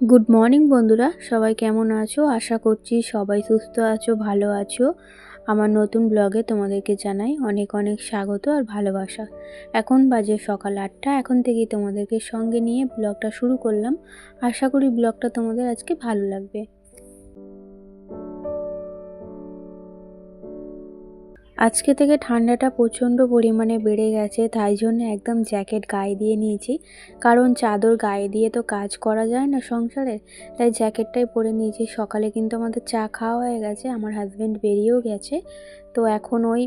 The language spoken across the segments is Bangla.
গুড মর্নিং বন্ধুরা, সবাই কেমন আছো? আশা করছি সবাই সুস্থ আছো, ভালো আছো। আমার নতুন ব্লগে তোমাদেরকে জানাই অনেক অনেক স্বাগত আর ভালোবাসা। এখন বাজে সকাল 8টা। এখন থেকেই তোমাদেরকে সঙ্গে নিয়ে ব্লগটা শুরু করলাম। আশা করি ব্লগটা তোমাদের আজকে ভালো লাগবে। আজকে থেকে ঠান্ডাটা প্রচণ্ড পরিমাণে বেড়ে গেছে, তাই জন্য একদম জ্যাকেট গায়ে দিয়ে নিয়েছি। কারণ চাদর গায়ে দিয়ে তো কাজ করা যায় না সংসারে, তাই জ্যাকেটটাই পরে নিয়েছি। সকালে কিন্তু আমাদের চা খাওয়া হয়ে গেছে, আমার হাজব্যান্ড বেরিয়েও গেছে। তো এখন ওই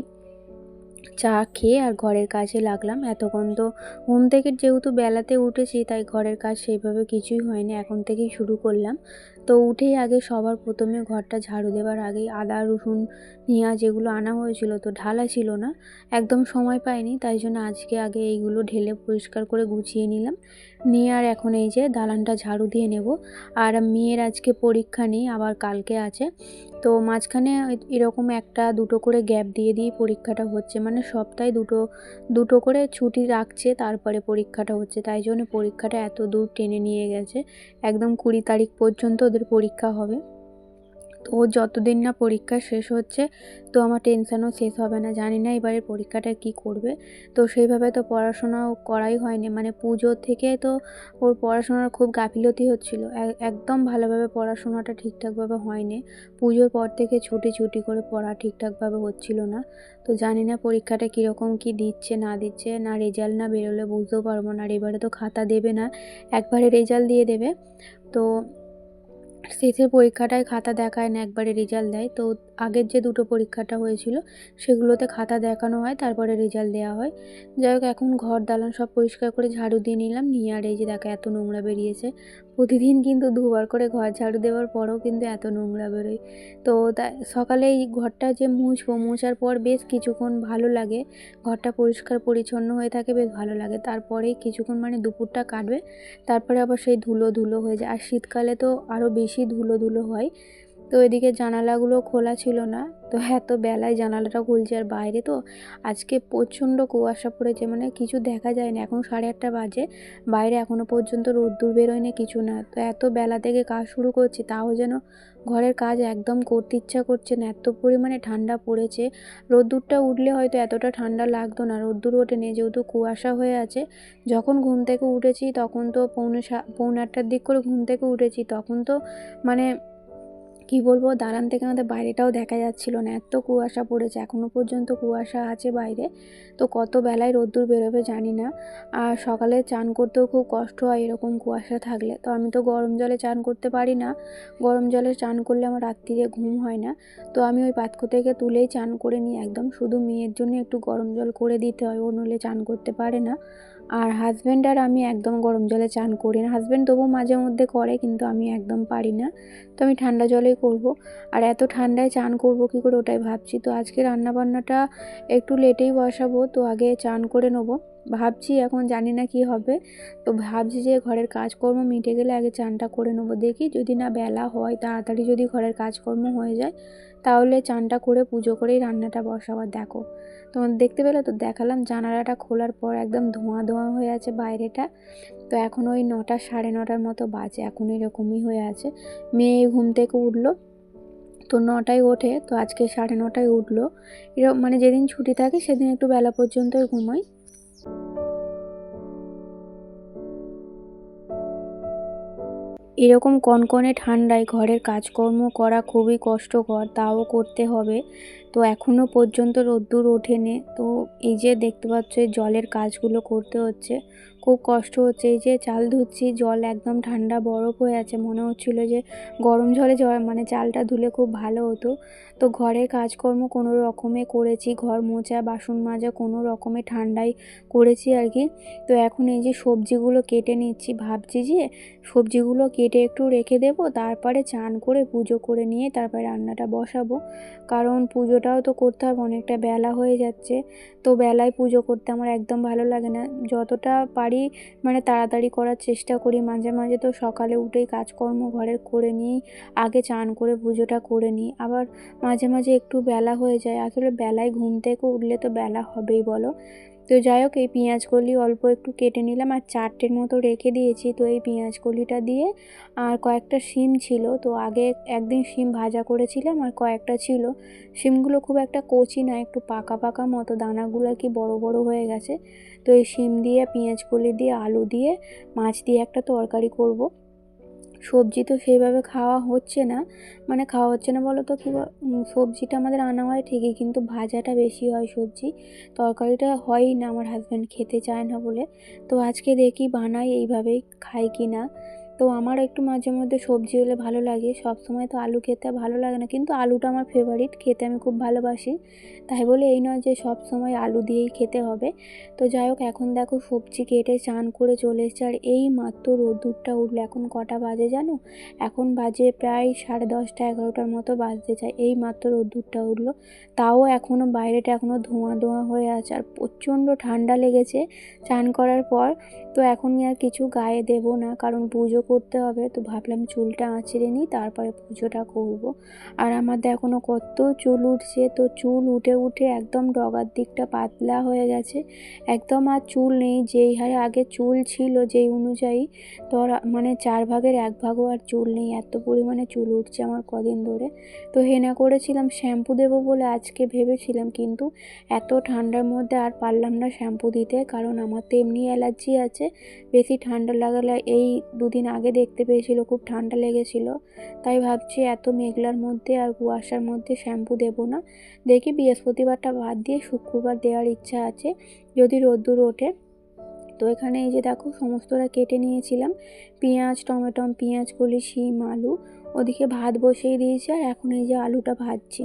চা খেয়ে আর ঘরের কাজে লাগলাম। এতক্ষণ তো ঘুম থেকে যেহেতু বেলাতে উঠেছি, তাই ঘরের কাজ সেইভাবে কিছুই হয়নি, এখন থেকেই শুরু করলাম। তো উঠেই আগে সবার প্রথমে ঘরটা ঝাড়ু দেওয়ার আগেই আদা রসুন পেঁয়াজ যেগুলো আনা হয়েছিল, তো ঢালা ছিল না, একদম সময় পাইনি, তাই জন্য আজকে আগে এইগুলো ঢেলে পরিষ্কার করে গুছিয়ে নিলাম। নিয়ে আর এখন এই যে দালানটা ঝাড়ু দিয়ে নেব। আর মেয়ের আজকে পরীক্ষা নেই, আবার কালকে আছে। তো মাঝখানে এরকম একটা দুটো করে গ্যাপ দিয়ে দিয়ে পরীক্ষাটা হচ্ছে, মানে সপ্তাহে দুটো দুটো করে ছুটি রাখছে, তারপরে পরীক্ষাটা হচ্ছে। তাই জন্য পরীক্ষাটা এত দূর টেনে নিয়ে গেছে, একদম 20 তারিখ পর্যন্ত ওদের পরীক্ষা হবে। তো ওর যতদিন না পরীক্ষা শেষ হচ্ছে, তো আমার টেনশানও শেষ হবে না। জানি না এবারে পরীক্ষাটা কি করবে। তো সেইভাবে তো পড়াশোনাও করাই হয়নি, মানে পুজো থেকে তো ওর পড়াশোনার খুব গাফিলতি হচ্ছিল, একদম ভালোভাবে পড়াশোনাটা ঠিকঠাকভাবে হয়নি। পুজোর পর থেকে ছুটি ছুটি করে পড়া ঠিকঠাকভাবে হচ্ছিল না। তো জানি না পরীক্ষাটা কীরকম কী দিচ্ছে না দিচ্ছে, না রেজাল্ট না বেরোলে বুঝতেও পারবো না। আর এবারে তো খাতা দেবে না, একবারে রেজাল্ট দিয়ে দেবে। তো শেষের পরীক্ষাটায় খাতা দেখায় না, একবারে রেজাল্ট দেয়। তো আগের যে দুটো পরীক্ষাটা হয়েছিল সেগুলোতে খাতা দেখানো হয়, তারপরে রেজাল্ট দেওয়া হয়। যাই হোক, এখন ঘর দালান সব পরিষ্কার করে ঝাড়ু দিয়ে নিলাম। নিয়ে আর এই যে দেখো এত নোংরা বেরিয়েছে। প্রতিদিন কিন্তু দুবার করে ঘর ঝাড়ু দেওয়ার পরেও কিন্তু এত নোংরা বেরোয়। তো তাই সকালে এই ঘরটা যে মুছবো, মোছার পর বেশ কিছুক্ষণ ভালো লাগে, ঘরটা পরিষ্কার পরিচ্ছন্ন হয়ে থাকে, বেশ ভালো লাগে। তারপরেই কিছুক্ষণ মানে দুপুরটা কাটবে, তারপরে আবার সেই ধুলো ধুলো হয়ে যায়। আর শীতকালে তো আরও বেশি ধুলো ধুলো হয়। তো এদিকে জানালাগুলো খোলা ছিল না, তো এত বেলায় জানালাটা খুলছে। আর বাইরে তো আজকে প্রচণ্ড কুয়াশা পড়েছে, মানে কিছু দেখা যায় না। এখন 8:30 বাজে, বাইরে এখনও পর্যন্ত রোদ্দুর বেরোয়নি, কিছু না। তো এত বেলা থেকে কাজ শুরু করছি, তাও যেন ঘরের কাজ একদম করতে ইচ্ছা করছে না, এত পরিমাণে ঠান্ডা পড়েছে। রোদ্দুরটা উঠলে হয়তো এতটা ঠান্ডা লাগতো না, রোদ্দুর ওঠেনি যেহেতু কুয়াশা হয়ে আছে। যখন ঘুম থেকে উঠেছি তখন তো পৌনে 8টার দিক করে ঘুম থেকে উঠেছি, তখন তো মানে কি বলবো, দালান থেকে আমাদের বাইরেটাও দেখা যাচ্ছিল না, এত কুয়াশা পড়েছে। এখনও পর্যন্ত কুয়াশা আছে বাইরে। তো কত বেলায় রোদ্দুর বেরোবে জানি না। আর সকালে চান করতেও খুব কষ্ট হয় এরকম কুয়াশা থাকলে। তো আমি তো গরম জলে চান করতে পারি না, গরম জলে চান করলে আমার রাত্রিরে ঘুম হয় না। তো আমি ওই পাতকো থেকে তুলেই চান করে নিই একদম। শুধু মেয়ের জন্য একটু গরম জল করে দিতে হয়, ও নইলে চান করতে পারে না। আর হাজব্যান্ড আর আমি একদম গরম জলে চান করি না। হাজব্যান্ড তবু মাঝে মধ্যে করে, কিন্তু আমি একদম পারি না। তো আমি ঠান্ডা জলেই করব। আর এত ঠান্ডায় চান করব কী করে, ওটাই ভাবছি। তো আজকে রান্নাবান্নাটা একটু লেটেই বসাবো, তো আগে চান করে নেবো ভাবছি। এখন জানি না কি হবে। তো ভাবছি যে ঘরের কাজকর্ম মিটে গেলে আগে চানটা করে নেবো। দেখি যদি না বেলা হয়, তাড়াতাড়ি যদি ঘরের কাজকর্ম হয়ে যায়, তাহলে চানটা করে পুজো করেই রান্নাটা বসাবার। দেখো তোমার দেখতে পেলে তো, দেখালাম জানালাটা খোলার পর একদম ধোঁয়া ধোঁয়া হয়ে আছে বাইরেটা। তো এখন ওই 9টা 9:30 মতো বাজে, এখন এরকমই হয়ে আছে। মেয়ে ঘুম থেকে উঠলো, তো 9টায় ওঠে, তো আজকে 9:30টায় উঠলো। এরকম মানে যেদিন ছুটি থাকে সেদিন একটু বেলা পর্যন্তই ঘুমোয়। এরকম কনকনে ঠান্ডায় ঘরের কাজকর্ম করা খুবই কষ্টকর, তাও করতে হবে। তো এখনও পর্যন্ত রোদ্দুর ওঠেনি। তো এই যে দেখতে পাচ্ছ, এই জলের কাজগুলো করতে হচ্ছে, খুব কষ্ট হচ্ছে। এই যে চাল ধুচ্ছি, জল একদম ঠান্ডা বরফ হয়ে আছে, মনে হচ্ছিল যে গরম জলে মানে চালটা ধুলে খুব ভালো হতো। তো ঘরের কাজকর্ম কোনো রকমে করেছি, ঘর মোছা বাসন মাজা কোনো রকমে ঠান্ডায় করেছি আর কি। তো এখন এই যে সবজিগুলো কেটে নিচ্ছি, ভাবছি যে সবজিগুলো কেটে একটু রেখে দেবো, তারপরে চান করে পুজো করে নিয়ে তারপরে রান্নাটা বসাবো। কারণ পুজোটাও তো করতে হবে, অনেকটা বেলা হয়ে যাচ্ছে। তো বেলায় পুজো করতে আমার একদম ভালো লাগে না। যতটা পারি মানে তাড়াতাড়ি করার চেষ্টা করি। মাঝে মাঝে তো সকালে উঠেই কাজকর্ম ঘরের করে নিই, আগে চান করে পুজোটা করে নিই। আবার মাঝে মাঝে একটু বেলা হয়ে যায়, আসলে বেলায় ঘুম থেকে উঠলে তো বেলা হবেই বলো। তো যাই হোক, এই পেঁয়াজকলি অল্প একটু কেটে নিলাম আর 4টের মতো রেখে দিয়েছি। তো এই পেঁয়াজকলিটা দিয়ে আর কয়েকটা শিম ছিল, তো আগে একদিন শিম ভাজা করেছিলাম আর কয়েকটা ছিল। শিমগুলো খুব একটা কচি না, একটু পাকা পাকা মতো, দানাগুলো আর কি বড় বড় হয়ে গেছে। তো এই শিম দিয়ে, পেঁয়াজকলি দিয়ে, আলু দিয়ে, মাছ দিয়ে একটা তরকারি করব। সবজি তো সেইভাবে খাওয়া হচ্ছে না, মানে খাওয়া হচ্ছে না বলো তো কী, সবজিটা আমাদের আনা হয় ঠিকই, কিন্তু ভাজাটা বেশি হয় সবজি, তরকারিটা হয়ই না, আমার হাজব্যান্ড খেতে চায় না বলে। তো আজকে দেখি বানাই, এইভাবেই খাই কি না। তো আমার একটু মাঝে মধ্যে সবজি হলে ভালো লাগে, সব সময় তো আলু খেতে ভালো লাগে না, কিন্তু আলুটা আমার ফেভারিট, খেতে আমি খুব ভালোবাসি। তাই বলে এই নয় যে সব সময় আলু দিয়েই খেতে হবে। তো যাই হোক, এখন দেখো সবজি কেটে চান করে চলে এসেছে, আর এই মাত্র রোদ্দুরটা উঠলো। এখন কটা বাজে জানো? এখন বাজে প্রায় 10:30 11টার মতো বাজতে চায়, এই মাত্র রোদ্দুরটা উঠলো। তাও এখনও বাইরেটা এখনও ধোঁয়া ধোঁয়া হয়ে আছে, আর প্রচণ্ড ঠান্ডা লেগেছে চান করার পর। তো এখন আর কিছু গায়ে দেব না, কারণ পুজো করতে হবে। তো ভাবলাম চুলটা আঁচড়ে নিই, তারপরে পুজোটা করব। আর আমাদের এখনও কত চুল উঠছে, তো চুল উঠে উঠে একদম ডগার দিকটা পাতলা হয়ে গেছে, একদম আর চুল নেই। যেই হারে আগে চুল ছিল, যেই অনুযায়ী, তো মানে 1/4 আর চুল নেই, এত পরিমাণে চুল উঠছে আমার কদিন ধরে। তো হেনা করেছিলাম, শ্যাম্পু দেবো বলে আজকে ভেবেছিলাম, কিন্তু এত ঠান্ডার মধ্যে আর পারলাম না শ্যাম্পু দিতে, কারণ আমার তো এমনি অ্যালার্জি আছে। বেশি ঠান্ডা লাগালে, এই 2 দিন আগে দেখতে পেয়েছিল খুব ঠান্ডা লেগেছিল, তাই ভাবছি এত মেঘলার মধ্যে আর কুয়াশার মধ্যে শ্যাম্পু দেবো না। দেখি বৃহস্পতিবারটা বাদ দিয়ে শুক্রবার দেওয়ার ইচ্ছা আছে, যদি রোদ্দুর ওঠে। তো এখানে এই যে দেখো সমস্তটা কেটে নিয়েছিলাম, পেঁয়াজ, টমেটো, পেঁয়াজকলি, শিম, আলু। ওদিকে ভাত বসিয়ে দিয়েছি, আর এখন এই যে আলুটা ভাজছি।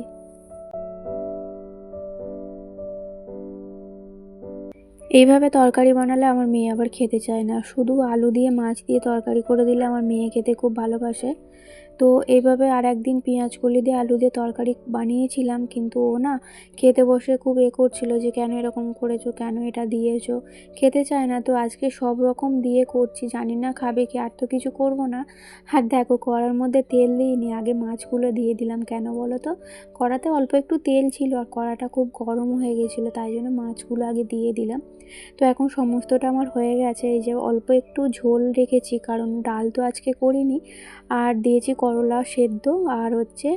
এইভাবে তরকারি বানালে আমার মেয়ে আবার খেতে চায় না, শুধু আলু দিয়ে মাছ দিয়ে তরকারি করে দিলে আমার মেয়ে খেতে খুব ভালোবাসে। তো এইভাবে আর একদিন পেঁয়াজকলি দিয়ে আলু দিয়ে তরকারি বানিয়েছিলাম, কিন্তু ও না খেতে বসে খুব করছিল যে কেন এরকম করেছো, কেন এটা দিয়েছো, খেতে চায় না। তো আজকে সব রকম দিয়ে করছি, জানি না খাবে কি, আর তো কিছু করব না। আর দেখো, কড়ার মধ্যে তেল দিইনি, আগে মাছগুলো দিয়ে দিলাম। কেন বলো তো? কড়াতে অল্প একটু তেল ছিল, আর কড়াটা খুব গরম হয়ে গেছিলো, তাই জন্য মাছগুলো আগে দিয়ে দিলাম। তো এখন সমস্তটা আমার হয়ে গেছে। এই যে অল্প একটু ঝোল রেখেছি, কারণ ডাল তো আজকে করিনি। আর দিয়েছি করলা সেদ্ধ, আর হচ্ছে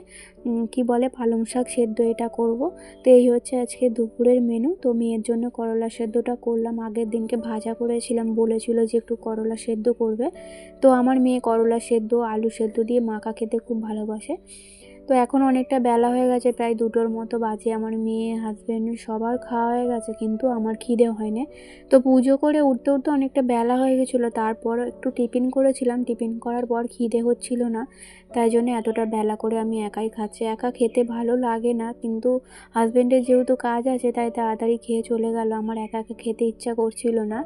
কি বলে, পালং শাক সেদ্ধ, এটা করব। তো এই হচ্ছে আজকে দুপুরের মেনু। তো মেয়ের জন্য করলা সেদ্ধটা করলাম, আগের দিনকে ভাজা করেছিলাম, বলেছিল যে একটু করলা সেদ্ধ করবে। তো আমার মেয়ে করলা সেদ্ধ, আলু সেদ্ধ দিয়ে মাখা খেতে খুব ভালোবাসে। তো এখন অনেকটা বেলা হয়ে গেছে, প্রায় 2টোর মতো বাজে। আমার মেয়ে, হাজব্যান্ড সবার খাওয়া হয়ে গেছে, কিন্তু আমার খিদে হয়নি। তো পুজো করে উঠতে উঠতে অনেকটা বেলা হয়ে গেছিলো, তারপর একটু টিফিন করেছিলাম, টিফিন করার পর খিদে হচ্ছিল না, তাই জন্য এতটা বেলা করে আমি একাই খাচ্ছি। একা খেতে ভালো লাগে না, কিন্তু হাজব্যান্ডের যেহেতু কাজ আছে, তাই তাড়াতাড়ি খেয়ে চলে গেল, আমার একা একা খেতে ইচ্ছা করছিল না।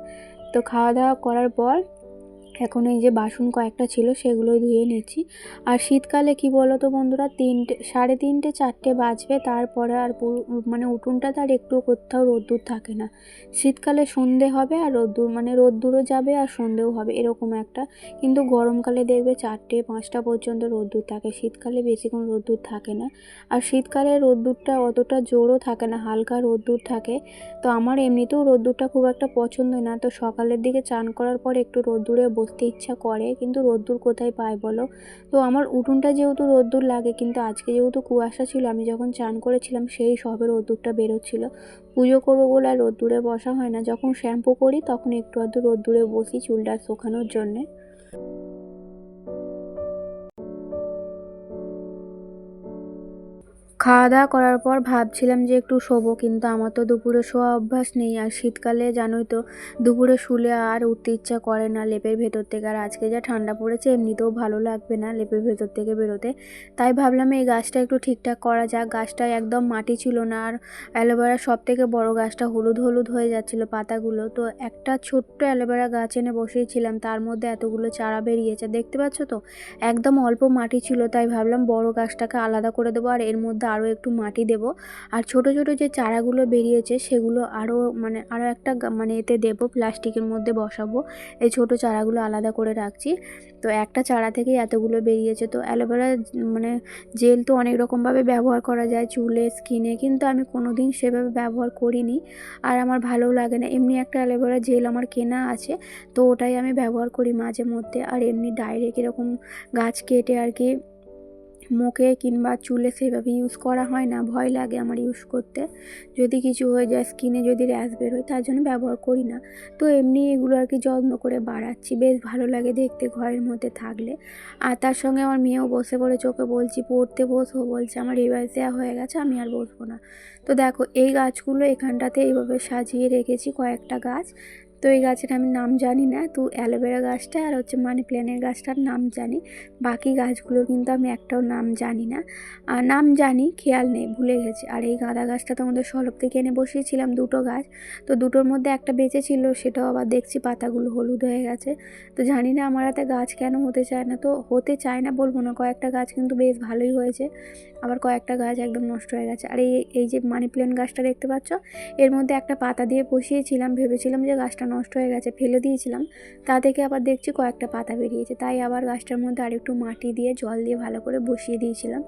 তো খাওয়া দাওয়া করার পর এখন এই যে বাসন কয়েকটা ছিল, সেগুলোই ধুয়ে নিচ্ছি। আর শীতকালে কি বলো তো বন্ধুরা, 3টে, 3:30, 4টে বাজবে, তারপরে আর মানে উঠোনটাতে আর একটু কোথাও রোদ্দুর থাকে না। শীতকালে সন্ধে হবে আর রোদ্দুর, মানে রোদ্দুরও যাবে আর সন্ধেও হবে, এরকম একটা। কিন্তু গরমকালে দেখবে 4টে 5টা পর্যন্ত রোদ্দুর থাকে, শীতকালে বেশিক্ষণ রোদ্দুর থাকে না। আর শীতকালে রোদ্দুরটা অতটা জোরও থাকে না, হালকা রোদ্দুর থাকে। তো আমার এমনিতেও রোদ্দুরটা খুব একটা পছন্দ না, তো সকালের দিকে চান করার পর একটু রোদ্দুরে বসতে ইচ্ছা করে, কিন্তু রোদ্দুর কোথায় পাই বলো? তো আমার উঠোনটা যেহেতু রোদ্দুর লাগে, কিন্তু আজকে যেহেতু কুয়াশা ছিল, আমি যখন চান করেছিলাম সেই সবে রোদ্দুরটা বেরোচ্ছিল। পুজো করবো বলে আর রোদ্দুরে বসা হয় না, যখন শ্যাম্পু করি তখন একটু আধটু রোদ্দুরে বসি চুলটা শুকানোর জন্যে। খাওয়া দাওয়া করার পর ভাবছিলাম যে একটু শোবো, কিন্তু আমার তো দুপুরে শোয়া অভ্যাস নেই, আর শীতকালে জানোই তো দুপুরে শুলে আর উঠতে ইচ্ছা করে না লেপের ভেতর থেকে। আর আজকে যা ঠান্ডা পড়েছে, এমনিতেও ভালো লাগবে না লেপের ভেতর থেকে বেরোতে। তাই ভাবলাম এই গাছটা একটু ঠিকঠাক করা যাক। গাছটা একদম মাটি ছিল না, আর অ্যালোভেরার সব থেকে বড় গাছটা হলুদ হলুদ হয়ে যাচ্ছিলো পাতাগুলো। তো একটা ছোট্ট অ্যালোভেরা গাছ এনে বসিয়েছিলাম, তার মধ্যে এতগুলো চারা বেরিয়েছে, দেখতে পাচ্ছ তো? একদম অল্প মাটি ছিল, তাই ভাবলাম বড় গাছটাকে আলাদা করে দেবো, আর এর মধ্যে আরও একটু মাটি দেব। আর ছোট ছোট যে চারাগুলো বেরিয়েছে সেগুলো আরও একটা এতে দেবো, প্লাস্টিকের মধ্যে বসাবো। এই ছোট চারাগুলো আলাদা করে রাখছি। তো একটা চারা থেকেই এতগুলো বেরিয়েছে। তো অ্যালোভেরা জেল তো অনেক রকমভাবে ব্যবহার করা যায় চুলে, স্কিনে, কিন্তু আমি কোনো দিন সেভাবে ব্যবহার করিনি আর আমার ভালোও লাগে না। এমনি একটা অ্যালোভেরা জেল আমার কেনা আছে, তো ওটাই আমি ব্যবহার করি মাঝে মধ্যে। আর এমনি ডাইরেক্ট এরকম গাছ কেটে আর কি মুখে কিংবা চুলে সেভাবে ইউজ করা হয় না, ভয় লাগে আমার ইউজ করতে। যদি কিছু হয়ে যায়, স্কিনে যদি র্যাশ বেরোয়, তার জন্য ব্যবহার করি না। তো এমনি এগুলো আর কি যত্ন করে বাড়াচ্ছি, বেশ ভালো লাগে দেখতে ঘরের মধ্যে থাকলে। আর তার সঙ্গে আমার মেয়েও বসে পড়েছে, ওকে বলছি পড়তে বসো, বলছে আমার রিভাইজ দেওয়া হয়ে গেছে, আমি আর বসবো না। তো দেখো এই গাছগুলো এখানটাতে এইভাবে সাজিয়ে রেখেছি, কয়েকটা গাছ। তো এই গাছের আমি নাম জানি না, তো অ্যালোভেরা গাছটা আর মানি প্ল্যান্টের গাছটার নাম জানি, বাকি গাছগুলোর কিন্তু আমি একটাও নাম জানি না। আর নাম জানি, খেয়াল নেই, ভুলে গেছি। আর এই গাঁদা গাছটা তো আমাদের সলপ থেকে এনে বসিয়েছিলাম, দুটো গাছ, তো দুটোর মধ্যে একটা বেঁচে ছিল, সেটাও আবার দেখছি পাতাগুলো হলুদ হয়ে গেছে। তো জানি না আমার হাতে গাছ কেন হতে চায় না, তো হতে চায় না বলবো না, কয়েকটা গাছ কিন্তু বেশ ভালোই হয়েছে, আবার কয়েকটা গাছ একদম নষ্ট হয়ে গেছে। আর এই যে মানি প্ল্যান্ট গাছটা দেখতে পাচ্ছ, এর মধ্যে একটা পাতা দিয়ে বসিয়েছিলাম, ভেবেছিলাম যে গাছটা নষ্ট হয়ে গেছে, ফেলে দিয়েছিলাম, তা থেকে আবার দেখছি কয়েকটা পাতা বেরিয়েছে, তাই আবার গাছটার মধ্যে আরেকটু মাটি দিয়ে জল দিয়ে ভালো করে বসিয়ে দিয়েছিলাম।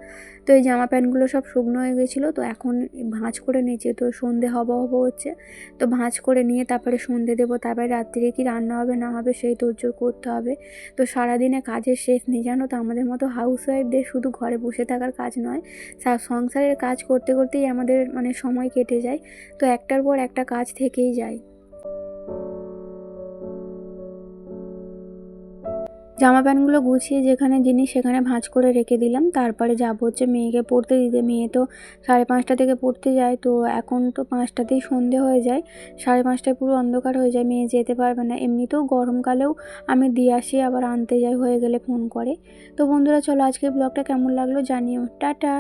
তো এই জামা প্যান্টগুলো সব শুকনো হয়ে গেছিলো, তো এখন ভাঁজ করে নিয়েছি, তো সন্ধে হব হচ্ছে, তো ভাঁজ করে নিয়ে তারপরে সন্ধে দেবো, তারপরে রাত্রিরে কি রান্না হবে না হবে সেই তোড়জোড় করতে হবে। তো সারাদিনে কাজের শেষ নেই জানো তো, আমাদের মতো হাউস ওয়াইফদের শুধু ঘরে বসে থাকার কাজ নয়, সংসারের কাজ করতে করতেই আমাদের সময় কেটে যায়। তো একটার পর একটা কাজ থেকেই যায়। জামা প্যান্টগুলো গুছিয়ে যেখানে জিনিস সেখানে ভাঁজ করে রেখে দিলাম, তারপরে যাবো মেয়েকে পড়তে দিতে। মেয়ে তো 5:30 থেকে পড়তে যায়, তো এখন তো 5টাতেই সন্ধে হয়ে যায়, 5:30টায় পুরো অন্ধকার হয়ে যায়, মেয়ে যেতে পারবে না। এমনিতেও গরমকালেও আমি দিয়ে আসি, আবার আনতে যাই, হয়ে গেলে ফোন করে। তো বন্ধুরা চলো, আজকের ব্লগটা কেমন লাগলো জানিও। টাটা।